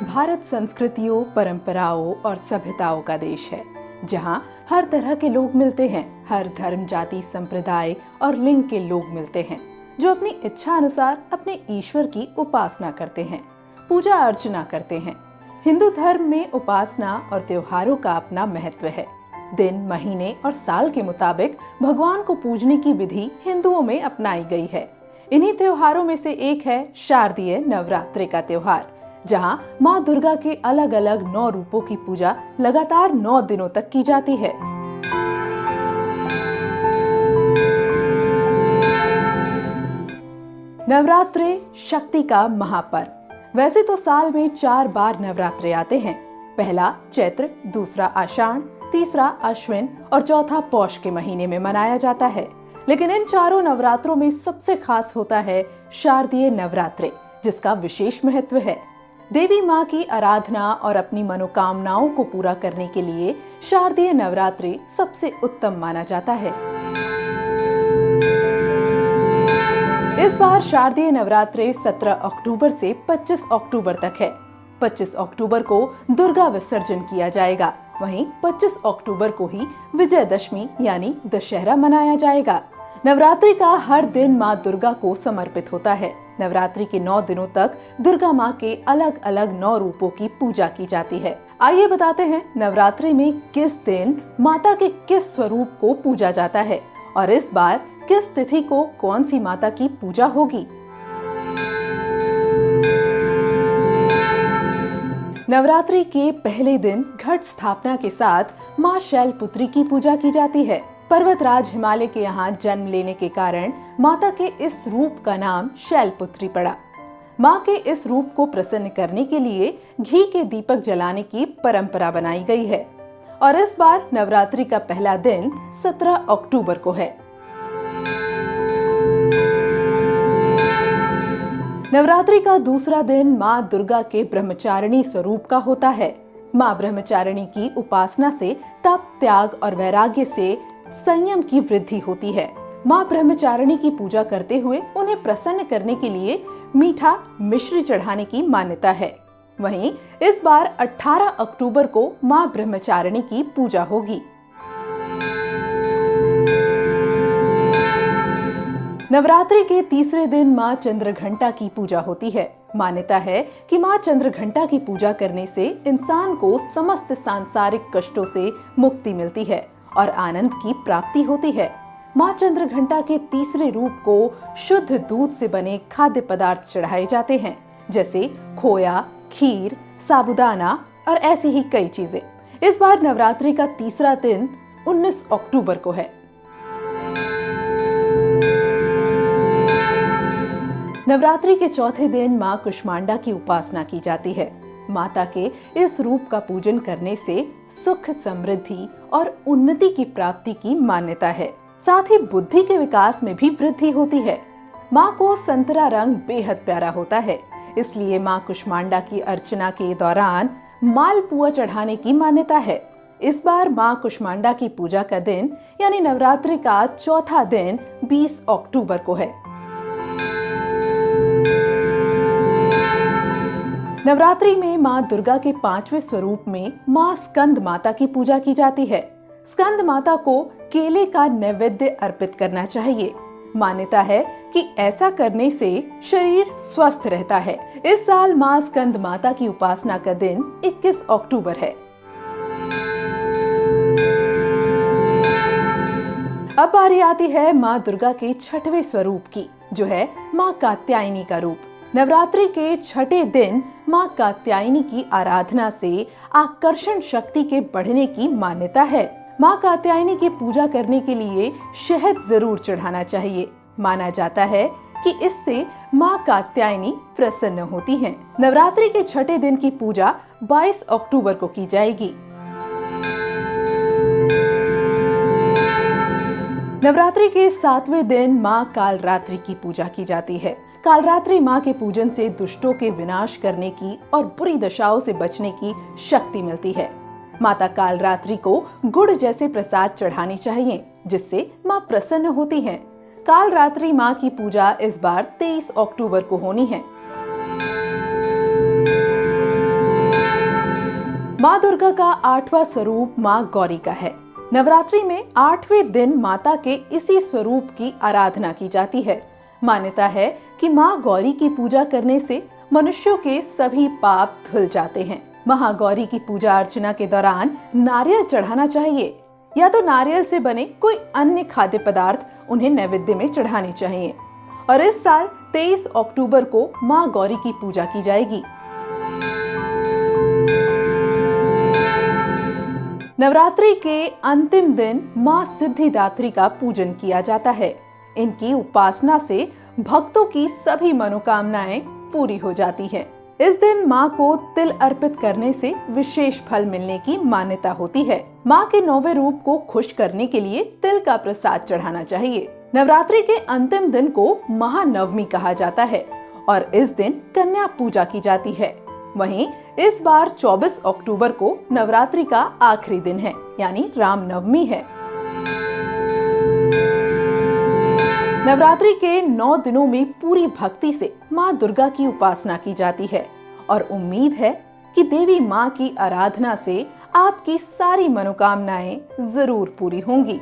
भारत संस्कृतियों, परंपराओं और सभ्यताओं का देश है, जहां हर तरह के लोग मिलते हैं। हर धर्म, जाति, संप्रदाय और लिंग के लोग मिलते हैं, जो अपनी इच्छा अनुसार अपने ईश्वर की उपासना करते हैं, पूजा अर्चना करते हैं। हिंदू धर्म में उपासना और त्योहारों का अपना महत्व है। दिन, महीने और साल के मुताबिक भगवान को पूजने की विधि हिंदुओं में अपनाई गई है। इन्हीं त्योहारों में से एक है शारदीय नवरात्रि का त्योहार, जहां मां दुर्गा के अलग अलग 9 रूपों की पूजा लगातार 9 दिनों तक की जाती है। नवरात्रि शक्ति का महापर्व। वैसे तो साल में 4 बार नवरात्रे आते हैं। पहला चैत्र, दूसरा आषाढ़, तीसरा अश्विन और चौथा पौष के महीने में मनाया जाता है। लेकिन इन चारों नवरात्रों में सबसे खास होता है शारदीय नवरात्रि, जिसका विशेष महत्व है। देवी माँ की आराधना और अपनी मनोकामनाओं को पूरा करने के लिए शारदीय नवरात्रि सबसे उत्तम माना जाता है। इस बार शारदीय नवरात्रि 17 अक्टूबर से 25 अक्टूबर तक है। 25 अक्टूबर को दुर्गा विसर्जन किया जाएगा। वहीं 25 अक्टूबर को ही विजयदशमी यानी दशहरा मनाया जाएगा। नवरात्रि का हर दिन माँ दुर्गा को समर्पित होता है। नवरात्रि के 9 दिनों तक दुर्गा माँ के अलग अलग 9 रूपों की पूजा की जाती है। आइए बताते हैं नवरात्रि में किस दिन माता के किस स्वरूप को पूजा जाता है और इस बार किस तिथि को कौन सी माता की पूजा होगी। नवरात्रि के पहले दिन घट स्थापना के साथ माँ शैलपुत्री की पूजा की जाती है। पर्वतराज हिमालय के यहाँ जन्म लेने के कारण माता के इस रूप का नाम शैलपुत्री पड़ा। माँ के इस रूप को प्रसन्न करने के लिए घी के दीपक जलाने की परंपरा बनाई गई है और इस बार नवरात्रि का पहला दिन 17 अक्टूबर को है। नवरात्रि का दूसरा दिन माँ दुर्गा के ब्रह्मचारिणी स्वरूप का होता है। माँ ब्रह्मचारिणी की उपासना से तप, त्याग और वैराग्य से संयम की वृद्धि होती है। माँ ब्रह्मचारिणी की पूजा करते हुए उन्हें प्रसन्न करने के लिए मीठा मिश्री चढ़ाने की मान्यता है। वहीं इस बार 18 अक्टूबर को माँ ब्रह्मचारिणी की पूजा होगी। नवरात्रि के तीसरे दिन माँ चंद्रघंटा की पूजा होती है। मान्यता है कि माँ चंद्रघंटा की पूजा करने से इंसान को समस्त सांसारिक कष्टों से मुक्ति मिलती है और आनंद की प्राप्ति होती है। माँ चंद्रघंटा के तीसरे रूप को शुद्ध दूध से बने खाद्य पदार्थ चढ़ाए जाते हैं, जैसे खोया, खीर, साबूदाना और ऐसी ही कई चीजें। इस बार नवरात्रि का तीसरा दिन 19 अक्टूबर को है। नवरात्रि के चौथे दिन माँ कुष्मांडा की उपासना की जाती है। माता के इस रूप का पूजन करने से सुख, समृद्धि और उन्नति की प्राप्ति की मान्यता है। साथ ही बुद्धि के विकास में भी वृद्धि होती है। माँ को संतरा रंग बेहद प्यारा होता है, इसलिए माँ कुष्मांडा की अर्चना के दौरान मालपुआ चढ़ाने की मान्यता है। इस बार माँ कुष्मांडा की पूजा का दिन यानी नवरात्रि का चौथा दिन 20 अक्टूबर को है। नवरात्रि में माँ दुर्गा के 5वें स्वरूप में माँ स्कंद माता की पूजा की जाती है। स्कंद माता को केले का नैवेद्य अर्पित करना चाहिए। मान्यता है कि ऐसा करने से शरीर स्वस्थ रहता है। इस साल माँ स्कंद माता की उपासना का दिन 21 अक्टूबर है। अब बारी आती है माँ दुर्गा के 6वें स्वरूप की, जो है माँ कात्यायनी का रूप। नवरात्रि के 6ठे दिन माँ कात्यायनी की आराधना से आकर्षण शक्ति के बढ़ने की मान्यता है। माँ कात्यायनी की पूजा करने के लिए शहद जरूर चढ़ाना चाहिए। माना जाता है कि इससे माँ कात्यायनी प्रसन्न होती हैं। नवरात्रि के 6ठे दिन की पूजा 22 अक्टूबर को की जाएगी। नवरात्रि के 7वें दिन माँ कालरात्रि की पूजा की जाती है। कालरात्रि माँ के पूजन से दुष्टों के विनाश करने की और बुरी दशाओं से बचने की शक्ति मिलती है। माता कालरात्रि को गुड़ जैसे प्रसाद चढ़ाने चाहिए, जिससे माँ प्रसन्न होती हैं। कालरात्रि माँ की पूजा इस बार 23 अक्टूबर को होनी है। माँ दुर्गा का 8वां स्वरूप माँ गौरी का है। नवरात्रि में 8वें दिन माता के इसी स्वरूप की आराधना की जाती है। मान्यता है कि माँ गौरी की पूजा करने से मनुष्यों के सभी पाप धुल जाते हैं। महागौरी की पूजा अर्चना के दौरान नारियल चढ़ाना चाहिए या तो नारियल से बने कोई अन्य खाद्य पदार्थ उन्हें नैवेद्य में चढ़ाने चाहिए। और इस साल 23 अक्टूबर को माँ गौरी की पूजा की जाएगी। नवरात्रि के अंतिम दिन माँ सिद्धिदात्री का पूजन किया जाता है। इनकी उपासना से भक्तों की सभी मनोकामनाएं पूरी हो जाती है। इस दिन माँ को तिल अर्पित करने से विशेष फल मिलने की मान्यता होती है। माँ के 9वें रूप को खुश करने के लिए तिल का प्रसाद चढ़ाना चाहिए। नवरात्रि के अंतिम दिन को महानवमी कहा जाता है और इस दिन कन्या पूजा की जाती है। वहीं इस बार 24 अक्टूबर को नवरात्रि का आखिरी दिन है, यानी रामनवमी है। नवरात्रि के 9 दिनों में पूरी भक्ति से माँ दुर्गा की उपासना की जाती है और उम्मीद है कि देवी माँ की आराधना से आपकी सारी मनोकामनाएं जरूर पूरी होंगी।